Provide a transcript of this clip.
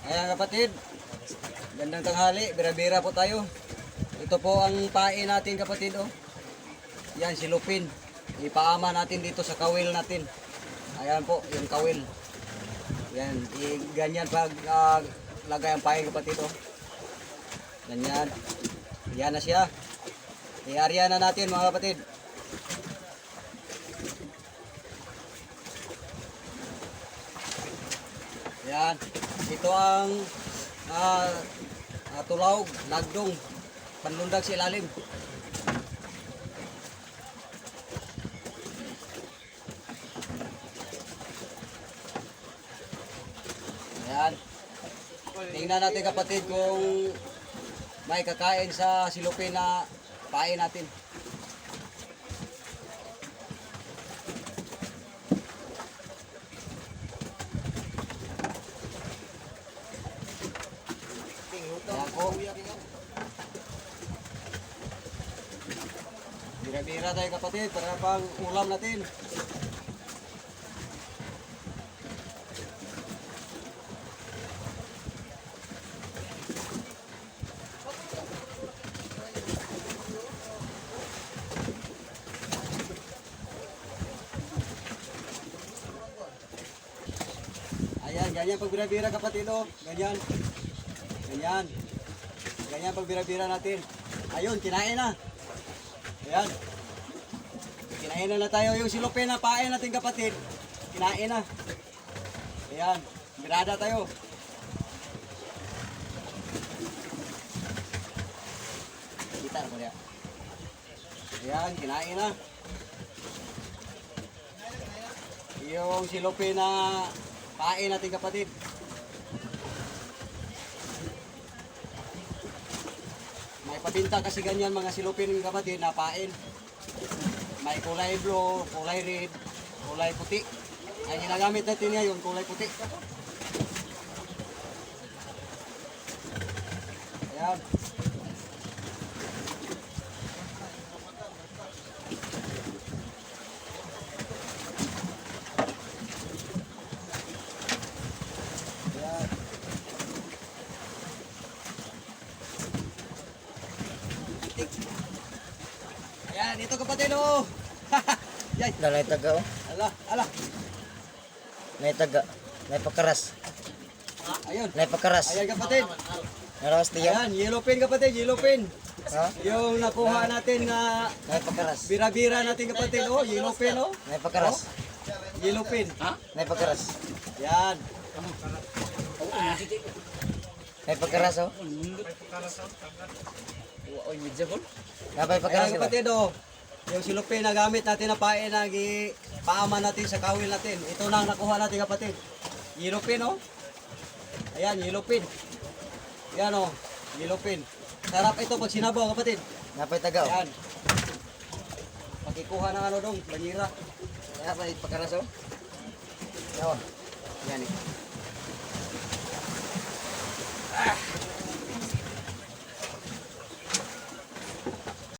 Ayan kapatid, gandang tanghali, bira-bira po tayo. Ito po ang pain natin kapatid oh. Yan, silupin. Ipaama natin dito sa kawil natin. Ayan po, yung kawil. Yan, ganyan pag lagay ang pain kapatid oh. Ganyan. Yan na siya. I-area na natin mga kapatid. Yan. Ito ang tulawg, nagdong, panlundag sa ilalim. Ayan. Tingnan natin kapatid kung may kakain sa silupin na pain natin. Ayan po. Bira-bira tayo kapatid para pang ulam natin. Ayan, ganyan pag bira-bira kapatid oh. Ganyan. Ganyan. Ganyan pag bira-bira natin. Ayun, kinain na. Ayan. Kinain na tayo yung silupin na pain natin kapatid. Kinain na. Ayan. Birada tayo. Kita na po niya. Ayan, kinain na. Yung silupin na pain natin kapatid. May pabinta kasi ganyan mga silupin kapatid na pain. May kulay blue, kulay red, kulay puti. Ang ginagamit natin ngayon, kulay puti. Ayan. Ayan. Ayan, ito kapatid oh. Yay. Dalay taga oh. Ala, ala. Nay taga. Nay pakaras. Ayun. Nay pakaras. Ayan kapatid. Narawas tiya. Ayan, yellow pin kapatid, yellow pin. Ha? Yung nakuha natin na Nay pakaras. bira-bira natin kapatid oh, yellow pin oh. Nay pakaras. Yellow pin. Nay pakaras. Yan. Nay pakaras oh. Napay pakaras Ayan ba? kapatid oh. Yung silupin na gamit natin na pain na paama natin sa kawil natin. Ito na ang nakuha natin kapatid. Yellow pin oh. Ayan, yellow pin. Yan oh, yellow pin. Sarap ito pag sinabaw kapatid. Napay taga oh. Ayan. Pakikuha ng ano dong, banira. Napay pakaras oh. Yawa. Yan eh.